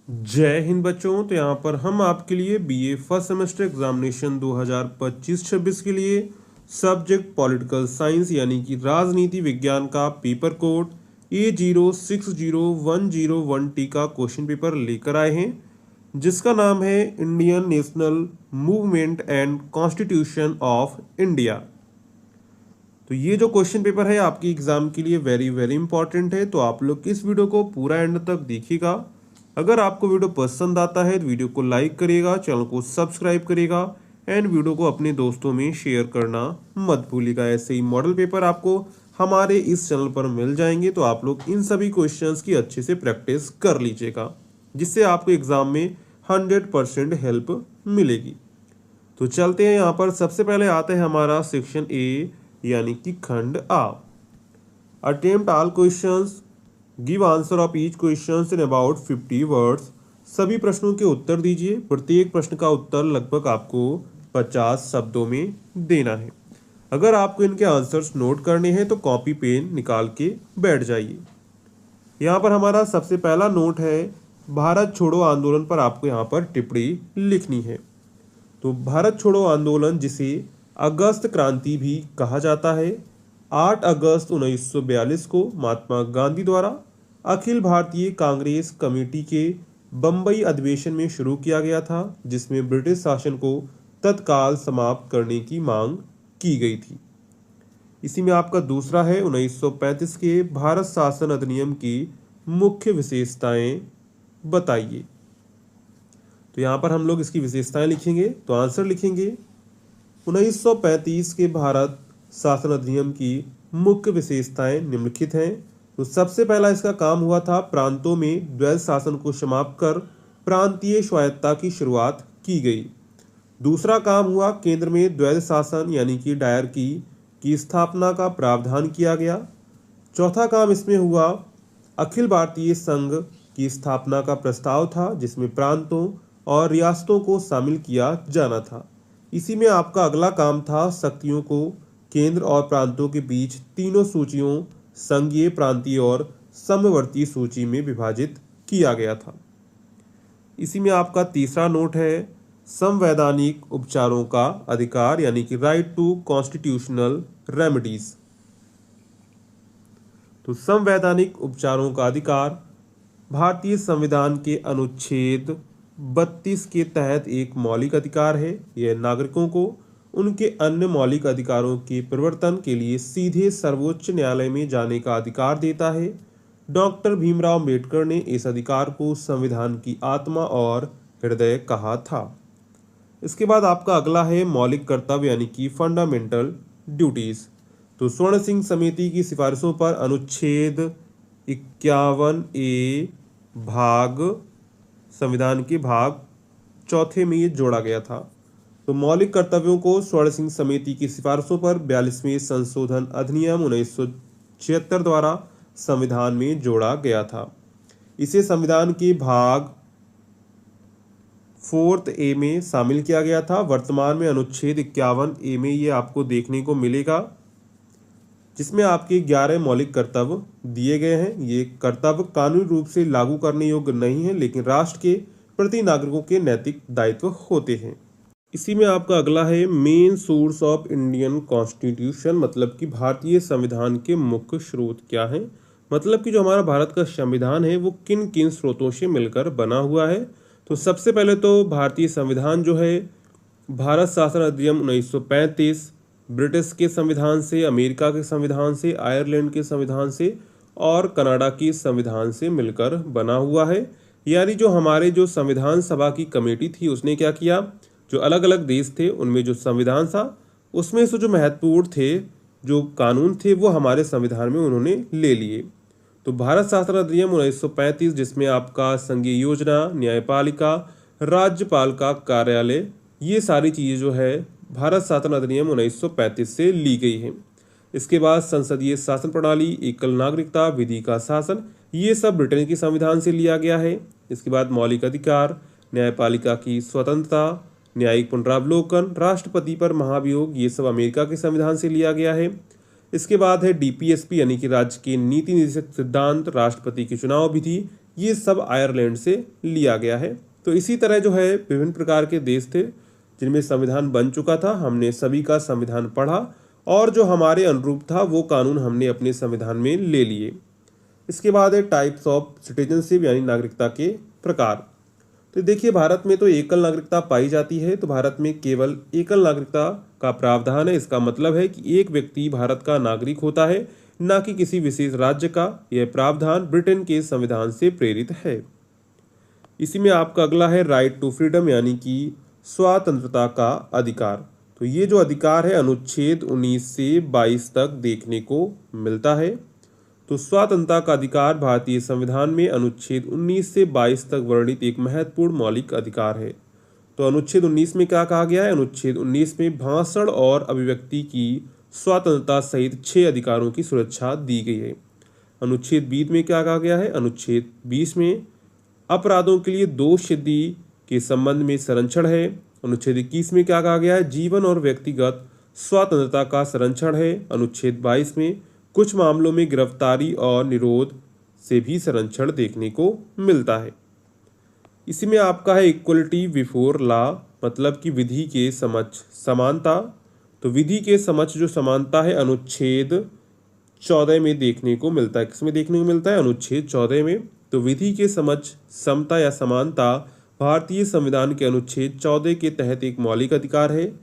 जय हिंद बच्चों। तो यहाँ पर हम आपके लिए बीए फर्स्ट सेमेस्टर एग्जामिनेशन 2025-26 के लिए सब्जेक्ट पॉलिटिकल साइंस यानी कि राजनीति विज्ञान का पेपर कोड A060101T का क्वेश्चन पेपर लेकर आए हैं, जिसका नाम है Indian national movement and constitution of India. तो ये जो क्वेश्चन पेपर है आपकी एग्जाम के लिए वेरी वेरी इंपॉर्टेंट है, तो आप लोग इस वीडियो को पूरा एंड तक देखिएगा। अगर आपको वीडियो पसंद आता है तो वीडियो को लाइक करिएगा, चैनल को सब्सक्राइब करिएगा एंड वीडियो को अपने दोस्तों में शेयर करना मत भूलिएगा। ऐसे ही मॉडल पेपर आपको हमारे इस चैनल पर मिल जाएंगे, तो आप लोग इन सभी क्वेश्चंस की अच्छे से प्रैक्टिस कर लीजिएगा, जिससे आपको एग्जाम में 100% हेल्प मिलेगी। तो चलते हैं, यहाँ पर सबसे पहले आता है हमारा सेक्शन ए यानी कि खंड आ। Attempt all questions, give answer of each question in about 50 words. सभी प्रश्नों के उत्तर दीजिए। प्रत्येक प्रश्न का उत्तर लगभग आपको 50 शब्दों में देना है। अगर आपको इनके आंसर्स नोट करने हैं तो कॉपी पेन निकाल के बैठ जाइए। यहाँ पर हमारा सबसे पहला नोट है, भारत छोड़ो आंदोलन पर आपको यहाँ पर टिप्पणी लिखनी है। तो भारत छोड़ो आंदोलन, जिसे अगस्त क्रांति भी कहा जाता है, 8 अगस्त 1942 को महात्मा गांधी द्वारा अखिल भारतीय कांग्रेस कमेटी के बम्बई अधिवेशन में शुरू किया गया था, जिसमें ब्रिटिश शासन को तत्काल समाप्त करने की मांग की गई थी। इसी में आपका दूसरा है, 1935 के भारत शासन अधिनियम की मुख्य विशेषताएं बताइए। तो यहाँ पर हम लोग इसकी विशेषताएं लिखेंगे, तो आंसर लिखेंगे 1935 के भारत शासन अधिनियम की मुख्य विशेषताएं निम्नलिखित हैं। तो सबसे पहला इसका काम हुआ था, प्रांतों में द्वैध शासन को समाप्त कर प्रांतीय स्वायत्तता की शुरुआत की गई। दूसरा काम हुआ, केंद्र में द्वैध शासन यानी कि डायरकी की स्थापना का प्रावधान किया गया। चौथा काम इसमें हुआ, अखिल भारतीय संघ की स्थापना का प्रस्ताव था, जिसमें प्रांतों और रियासतों को शामिल किया जाना था। इसी में आपका अगला काम था, शक्तियों को केंद्र और प्रांतों के बीच तीनों सूचियों संघीय, प्रांतीय और समवर्ती सूची में विभाजित किया गया था। इसी में आपका तीसरा नोट है, संवैधानिक उपचारों का अधिकार यानी कि राइट टू कॉन्स्टिट्यूशनल रेमेडीज। तो संवैधानिक उपचारों का अधिकार भारतीय संविधान के अनुच्छेद 32 के तहत एक मौलिक अधिकार है। यह नागरिकों को उनके अन्य मौलिक अधिकारों के प्रवर्तन के लिए सीधे सर्वोच्च न्यायालय में जाने का अधिकार देता है। डॉक्टर भीमराव अंबेडकर ने इस अधिकार को संविधान की आत्मा और हृदय कहा था। इसके बाद आपका अगला है, मौलिक कर्तव्य यानी कि फंडामेंटल ड्यूटीज। तो स्वर्ण सिंह समिति की सिफारिशों पर अनुच्छेद 51A भाग संविधान के भाग चौथे में ये जोड़ा गया था। तो मौलिक कर्तव्यों को स्वर्ण सिंह समिति की सिफारिशों पर 42वें संशोधन अधिनियम 1976 द्वारा संविधान में जोड़ा गया था। इसे संविधान के भाग 4A में शामिल किया गया था। वर्तमान में अनुच्छेद 51A में ये आपको देखने को मिलेगा, जिसमें आपके 11 मौलिक कर्तव्य दिए गए हैं। ये कर्तव्य कानूनी रूप से लागू करने योग्य नहीं है, लेकिन राष्ट्र के प्रति नागरिकों के नैतिक दायित्व होते हैं। इसी में आपका अगला है, main source of Indian constitution, मतलब कि भारतीय संविधान के मुख्य स्रोत क्या हैं। मतलब कि जो हमारा भारत का संविधान है वो किन किन स्रोतों से मिलकर बना हुआ है। तो सबसे पहले तो भारतीय संविधान जो है, भारत शासन अधिनियम 1935 ब्रिटिश के संविधान से, अमेरिका के संविधान से, आयरलैंड के संविधान से और कनाडा के संविधान से मिलकर बना हुआ है। यानी जो हमारे जो संविधान सभा की कमेटी थी, उसने क्या किया, जो अलग अलग देश थे उनमें जो संविधान था उसमें से जो महत्वपूर्ण थे, जो कानून थे, वो हमारे संविधान में उन्होंने ले लिए। तो भारत शासन अधिनियम 1935, जिसमें आपका संघीय योजना, न्यायपालिका, राज्यपाल का कार्यालय, ये सारी चीज़ें जो है भारत शासन अधिनियम 1935 से ली गई हैं। इसके बाद संसदीय शासन प्रणाली, एकल नागरिकता, विधि का शासन, ये सब ब्रिटेन के संविधान से लिया गया है। इसके बाद मौलिक अधिकार, न्यायपालिका की स्वतंत्रता, न्यायिक पुनरावलोकन, राष्ट्रपति पर महाभियोग, ये सब अमेरिका के संविधान से लिया गया है। इसके बाद है डीपीएसपी यानी कि राज्य के नीति निर्देशक सिद्धांत, राष्ट्रपति की चुनाव विधि, ये सब आयरलैंड से लिया गया है। तो इसी तरह जो है विभिन्न प्रकार के देश थे जिनमें संविधान बन चुका था, हमने सभी का संविधान पढ़ा और जो हमारे अनुरूप था वो कानून हमने अपने संविधान में ले लिए। इसके बाद है टाइप्स ऑफ सिटीजनशिप यानी नागरिकता के प्रकार। तो देखिए भारत में तो एकल नागरिकता पाई जाती है, तो भारत में केवल एकल नागरिकता का प्रावधान है। इसका मतलब है कि एक व्यक्ति भारत का नागरिक होता है, न कि किसी विशेष राज्य का। यह प्रावधान ब्रिटेन के संविधान से प्रेरित है। इसी में आपका अगला है राइट टू फ्रीडम यानी कि स्वतंत्रता का अधिकार। तो ये जो अधिकार है अनुच्छेद 19 से 22 तक देखने को मिलता है। तो स्वतंत्रता का अधिकार भारतीय संविधान में अनुच्छेद 19 से 22 तक वर्णित एक महत्वपूर्ण मौलिक अधिकार है। तो अनुच्छेद 19 में क्या कहा गया है? अनुच्छेद 19 में भाषण और अभिव्यक्ति की स्वतंत्रता सहित 6 अधिकारों की सुरक्षा दी गई है। अनुच्छेद 20 में क्या कहा गया है? अनुच्छेद 20 में अपराधों के लिए दोष सिद्धि के संबंध में संरक्षण है। अनुच्छेद 21 में क्या कहा गया है? जीवन और व्यक्तिगत स्वतंत्रता का संरक्षण है। अनुच्छेद 22 में कुछ मामलों में गिरफ्तारी और निरोध से भी संरक्षण देखने को मिलता है। इसी में आपका है इक्वलिटी बिफोर लॉ, मतलब कि विधि के समक्ष समानता। तो विधि के समक्ष जो समानता है अनुच्छेद 14 में देखने को मिलता है। किसमें देखने को मिलता है? अनुच्छेद 14 में। तो विधि के समक्ष समता या समानता भारतीय संविधान के अनुच्छेद 14 के तहत एक मौलिक अधिकार है।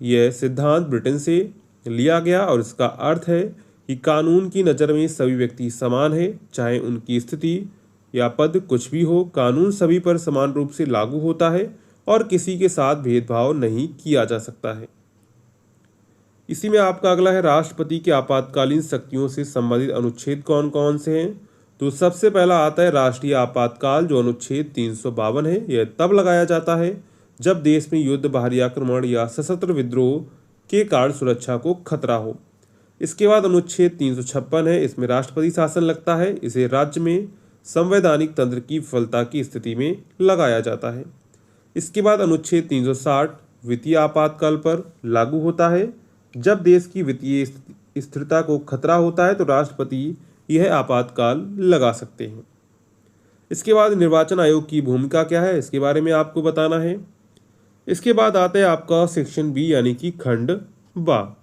यह सिद्धांत ब्रिटेन से लिया गया और इसका अर्थ है कि कानून की नज़र में सभी व्यक्ति समान है, चाहे उनकी स्थिति या पद कुछ भी हो। कानून सभी पर समान रूप से लागू होता है और किसी के साथ भेदभाव नहीं किया जा सकता है। इसी में आपका अगला है राष्ट्रपति के आपातकालीन शक्तियों से संबंधित अनुच्छेद कौन कौन से हैं? तो सबसे पहला आता है राष्ट्रीय आपातकाल जो अनुच्छेद 352 है। यह तब लगाया जाता है जब देश में युद्ध, बाहरी आक्रमण या सशस्त्र विद्रोह के कारण सुरक्षा को खतरा हो। इसके बाद अनुच्छेद 356 है, इसमें राष्ट्रपति शासन लगता है। इसे राज्य में संवैधानिक तंत्र की विफलता की स्थिति में लगाया जाता है। इसके बाद अनुच्छेद 360 वित्तीय आपातकाल पर लागू होता है। जब देश की वित्तीय स्थिरता को खतरा होता है तो राष्ट्रपति यह आपातकाल लगा सकते हैं। इसके बाद निर्वाचन आयोग की भूमिका क्या है, इसके बारे में आपको बताना है। इसके बाद आता है आपका सेक्शन बी यानी कि खंड बा।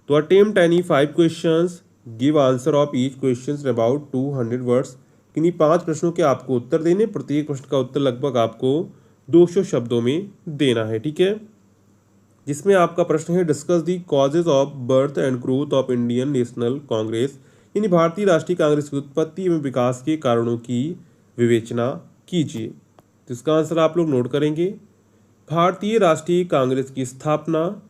तो attempt any 5 questions, give answer of each question about 200 words. किन्हीं 5 प्रश्नों के आपको उत्तर देने, प्रत्येक प्रश्न का उत्तर लगभग आपको 200 शब्दों में देना है, ठीक है। जिसमें आपका प्रश्न है discuss the causes of birth and growth of Indian national Congress, यानी भारतीय राष्ट्रीय कांग्रेस की उत्पत्ति एवं विकास के कारणों की विवेचना कीजिए। तो इसका आंसर आप लोग नोट करेंगे। भारतीय राष्ट्रीय कांग्रेस की स्थापना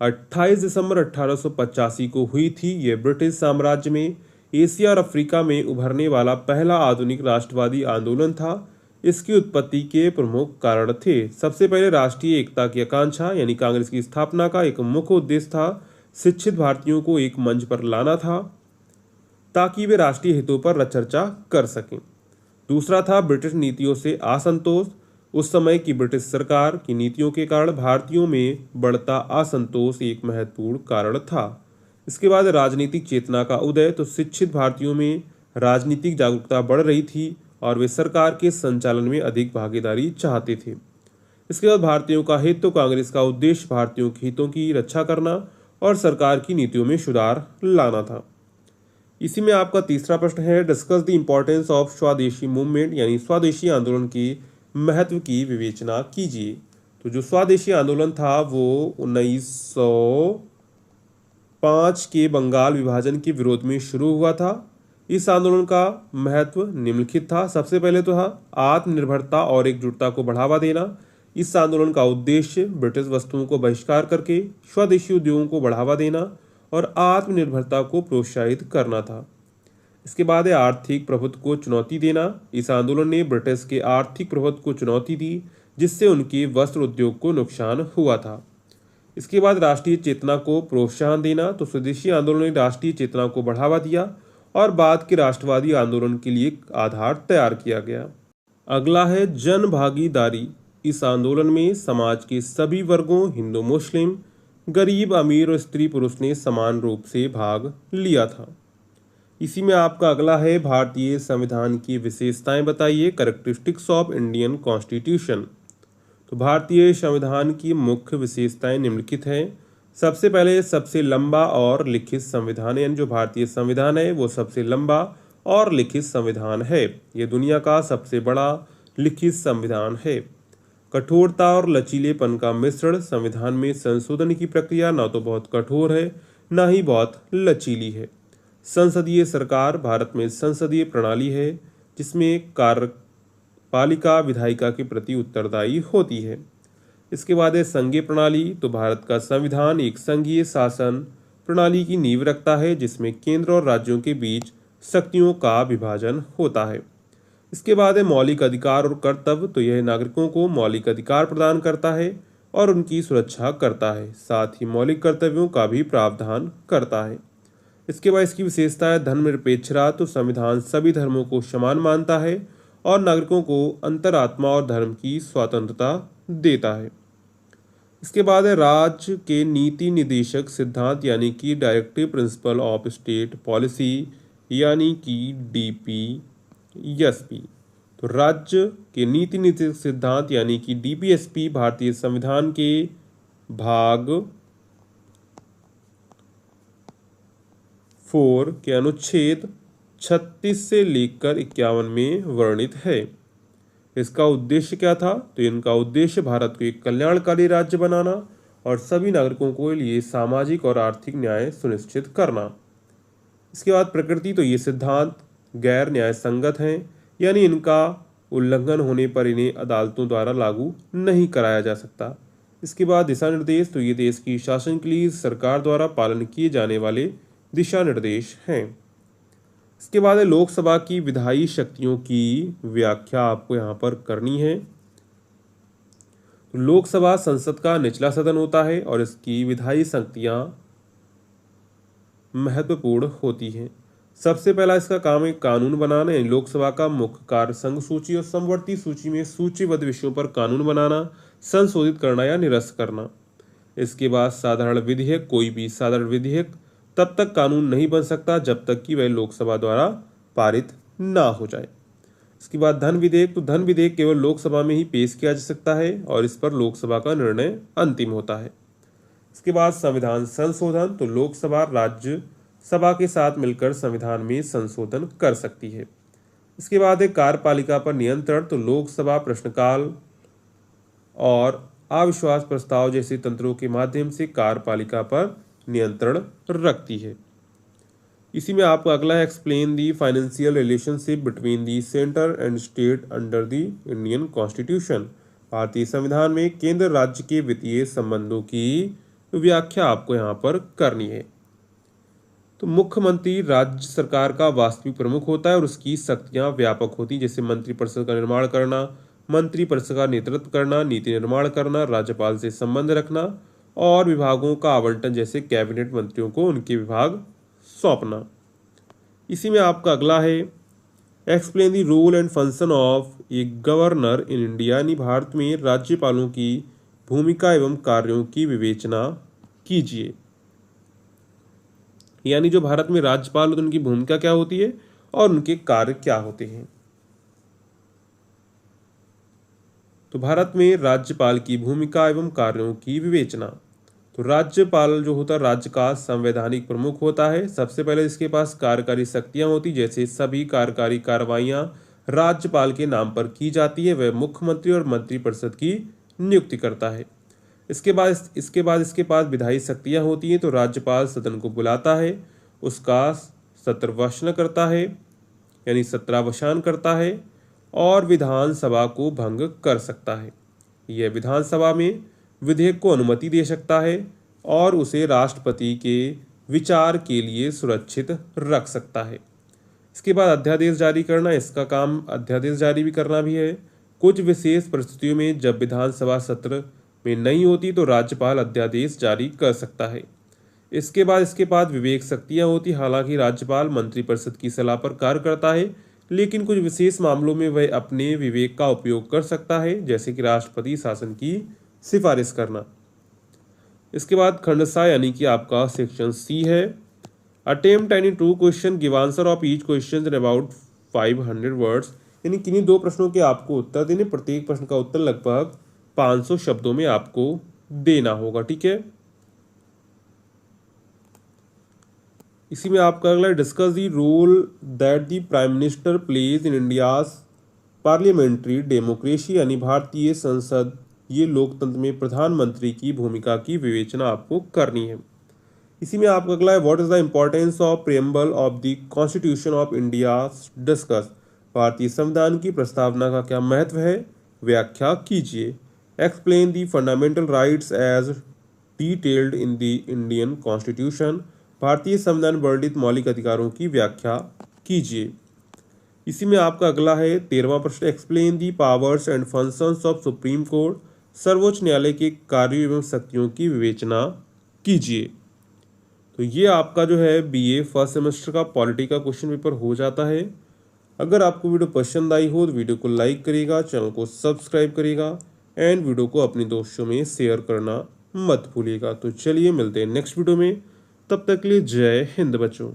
28 दिसंबर 1885 को हुई थी। यह ब्रिटिश साम्राज्य में एशिया और अफ्रीका में उभरने वाला पहला आधुनिक राष्ट्रवादी आंदोलन था। इसकी उत्पत्ति के प्रमुख कारण थे। सबसे पहले राष्ट्रीय एकता की आकांक्षा, यानी कांग्रेस की स्थापना का एक मुख्य उद्देश्य था शिक्षित भारतीयों को एक मंच पर लाना था ताकि वे राष्ट्रीय हितों पर चर्चा कर सकें। दूसरा था ब्रिटिश नीतियों से असंतोष। उस समय की ब्रिटिश सरकार की नीतियों के कारण भारतीयों में बढ़ता असंतोष एक महत्वपूर्ण कारण था। इसके बाद राजनीतिक चेतना का उदय। तो शिक्षित भारतीयों में राजनीतिक जागरूकता बढ़ रही थी और वे सरकार के संचालन में अधिक भागीदारी चाहते थे। इसके बाद भारतीयों का हित। तो कांग्रेस का उद्देश्य भारतीयों के हितों की रक्षा करना और सरकार की नीतियों में सुधार लाना था। इसी में आपका तीसरा प्रश्न है डिस्कस द इम्पोर्टेंस ऑफ स्वदेशी मूवमेंट, यानी स्वदेशी आंदोलन के महत्व की विवेचना कीजिए। तो जो स्वदेशी आंदोलन था वो 1905 के बंगाल विभाजन के विरोध में शुरू हुआ था। इस आंदोलन का महत्व निम्नलिखित था। सबसे पहले तो था आत्मनिर्भरता और एकजुटता को बढ़ावा देना। इस आंदोलन का उद्देश्य ब्रिटिश वस्तुओं को बहिष्कार करके स्वदेशी उद्योगों को बढ़ावा देना और आत्मनिर्भरता को प्रोत्साहित करना था। इसके बाद है आर्थिक प्रभुत्व को चुनौती देना। इस आंदोलन ने ब्रिटिश के आर्थिक प्रभुत्व को चुनौती दी जिससे उनके वस्त्र उद्योग को नुकसान हुआ था। इसके बाद राष्ट्रीय चेतना को प्रोत्साहन देना। तो स्वदेशी आंदोलन ने राष्ट्रीय चेतना को बढ़ावा दिया और बाद के राष्ट्रवादी आंदोलन के लिए आधार तैयार किया गया। अगला है जन भागीदारी। इस आंदोलन में समाज के सभी वर्गों, हिंदू, मुस्लिम, गरीब अमीर और स्त्री पुरुष ने समान रूप से भाग लिया था। इसी में आपका अगला है भारतीय संविधान की विशेषताएं बताइए, कैरेक्टरिस्टिक्स ऑफ इंडियन कॉन्स्टिट्यूशन। तो भारतीय संविधान की मुख्य विशेषताएं निम्नलिखित हैं। सबसे पहले सबसे लंबा और लिखित संविधान, यानी जो भारतीय संविधान है वो सबसे लंबा और लिखित संविधान है। ये दुनिया का सबसे बड़ा लिखित संविधान है। कठोरता और लचीलेपन का मिश्रण, संविधान में संशोधन की प्रक्रिया ना तो बहुत कठोर है ना ही बहुत लचीली है। संसदीय सरकार, भारत में संसदीय प्रणाली है जिसमें कार्यपालिका विधायिका के प्रति उत्तरदायी होती है। इसके बाद है संघीय प्रणाली। तो भारत का संविधान एक संघीय शासन प्रणाली की नींव रखता है जिसमें केंद्र और राज्यों के बीच शक्तियों का विभाजन होता है। इसके बाद है मौलिक अधिकार और कर्तव्य। तो यह नागरिकों को मौलिक अधिकार प्रदान करता है और उनकी सुरक्षा करता है, साथ ही मौलिक कर्तव्यों का भी प्रावधान करता है। इसके बाद इसकी विशेषता है धर्मनिरपेक्षता। तो संविधान सभी धर्मों को समान मानता है और नागरिकों को अंतरात्मा और धर्म की स्वतंत्रता देता है। इसके बाद है राज्य के नीति निदेशक सिद्धांत, यानी कि directive principle of state policy, यानी कि DPSP। तो राज्य के नीति निदेशक सिद्धांत यानी कि DPSP भारतीय संविधान के भाग 4 के अनुच्छेद 36 से लेकर 51 में वर्णित है। इसका उद्देश्य क्या था? तो इनका उद्देश्य भारत को एक कल्याणकारी राज्य बनाना और सभी नागरिकों के लिए सामाजिक और आर्थिक न्याय सुनिश्चित करना। इसके बाद प्रकृति। तो ये सिद्धांत गैर न्याय संगत हैं, यानी इनका उल्लंघन होने पर इन्हें अदालतों द्वारा लागू नहीं कराया जा सकता। इसके बाद दिशा निर्देश। तो ये देश की शासन के लिए सरकार द्वारा पालन किए जाने वाले दिशा निर्देश हैं। इसके बाद है लोकसभा की विधायी शक्तियों की व्याख्या आपको यहाँ पर करनी है। तो लोकसभा संसद का निचला सदन होता है और इसकी विधायी शक्तियाँ महत्वपूर्ण होती हैं। सबसे पहला इसका काम है कानून बनाना, यानी लोकसभा का मुख्य कार्य संघ सूची और समवर्ती सूची में सूचीबद्ध विषयों पर कानून बनाना, संशोधित करना या निरस्त करना। इसके बाद साधारण विधेयक। कोई भी साधारण विधेयक तब तक कानून नहीं बन सकता जब तक कि वह लोकसभा द्वारा पारित ना हो जाए। इसके बाद धन विधेयक। तो धन विधेयक केवल लोकसभा में ही पेश किया जा सकता है और इस पर लोकसभा का निर्णय अंतिम होता है। इसके बाद संविधान संशोधन। तो लोकसभा राज्य सभा के साथ मिलकर संविधान में संशोधन कर सकती है। इसके बाद है कार्यपालिका पर नियंत्रण। तो लोकसभा प्रश्नकाल और अविश्वास प्रस्ताव जैसे तंत्रों के माध्यम से कार्यपालिका पर नियंत्रण रखती है। इसी में आपको अगला है explain the financial relationship between the centre and state under the Indian constitution. भारतीय संविधान में केंद्र राज्य के वित्तीय संबंधों की व्याख्या आपको यहाँ पर करनी है। तो मुख्यमंत्री राज्य सरकार का वास्तविक प्रमुख होता है और उसकी शक्तियां व्यापक होती, जैसे मंत्रिपरिषद का निर्माण करना, मंत्रिपरिषद का नेतृत्व करना, नीति निर्माण करना, राज्यपाल से संबंध रखना और विभागों का आवंटन, जैसे कैबिनेट मंत्रियों को उनके विभाग सौंपना। इसी में आपका अगला है explain the role and function of a governor in India, यानी भारत में राज्यपालों की भूमिका एवं कार्यों की विवेचना कीजिए। यानी जो भारत में राज्यपाल होते हैं उनकी भूमिका क्या होती है और उनके कार्य क्या होते हैं। तो भारत में राज्यपाल की भूमिका एवं कार्यों की विवेचना। तो राज्यपाल जो होता है राज्य का संवैधानिक प्रमुख होता है। सबसे पहले इसके पास कार्यकारी शक्तियां होती, जैसे सभी कार्यकारी कार्रवाइयां राज्यपाल के नाम पर की जाती है। वह मुख्यमंत्री और मंत्रिपरिषद की नियुक्ति करता है। इसके बाद इसके पास विधायी शक्तियां होती हैं। तो राज्यपाल सदन को बुलाता है, उसका सत्रावसान करता है, यानी सत्रावसान करता है और विधानसभा को भंग कर सकता है। यह विधानसभा में विधेयक को अनुमति दे सकता है और उसे राष्ट्रपति के विचार के लिए सुरक्षित रख सकता है। इसके बाद अध्यादेश जारी करना, इसका काम अध्यादेश जारी भी करना भी है। कुछ विशेष परिस्थितियों में जब विधानसभा सत्र में नहीं होती तो राज्यपाल अध्यादेश जारी कर सकता है। इसके बाद विवेक शक्तियां होती, हालांकि राज्यपाल मंत्रिपरिषद की सलाह पर कार्य करता है, लेकिन कुछ विशेष मामलों में वह अपने विवेक का उपयोग कर सकता है, जैसे कि राष्ट्रपति शासन की सिफारिश करना। इसके बाद खंड सा यानी कि आपका सेक्शन सी है। Attempt any two question, give answer of each question in about 500 words, यानी किन्हीं 2 प्रश्नों के आपको उत्तर देने, प्रत्येक प्रश्न का उत्तर लगभग 500 शब्दों में आपको देना होगा। ठीक है, इसी में आपका अगला discuss the role that the prime minister plays in India's parliamentary democracy, यानी भारतीय संसद ये लोकतंत्र में प्रधानमंत्री की भूमिका की विवेचना आपको करनी है। इसी में आपका अगला है what is the importance of preamble of the constitution of India, discuss, भारतीय संविधान की प्रस्तावना का क्या महत्व है, व्याख्या कीजिए। Explain the fundamental rights as detailed in the Indian constitution, भारतीय संविधान वर्णित मौलिक अधिकारों की व्याख्या कीजिए। इसी में आपका अगला है 13वां प्रश्न, explain the powers and functions of supreme court, सर्वोच्च न्यायालय के कार्यों एवं शक्तियों की विवेचना कीजिए। तो ये आपका जो है बीए फर्स्ट सेमेस्टर का पॉलिटी का क्वेश्चन पेपर हो जाता है। अगर आपको वीडियो पसंद आई हो तो वीडियो को लाइक करिएगा, चैनल को सब्सक्राइब करिएगा एंड वीडियो को अपने दोस्तों में शेयर करना मत भूलिएगा। तो चलिए मिलते हैं नेक्स्ट वीडियो में, तब तक के लिए जय हिंद बच्चों।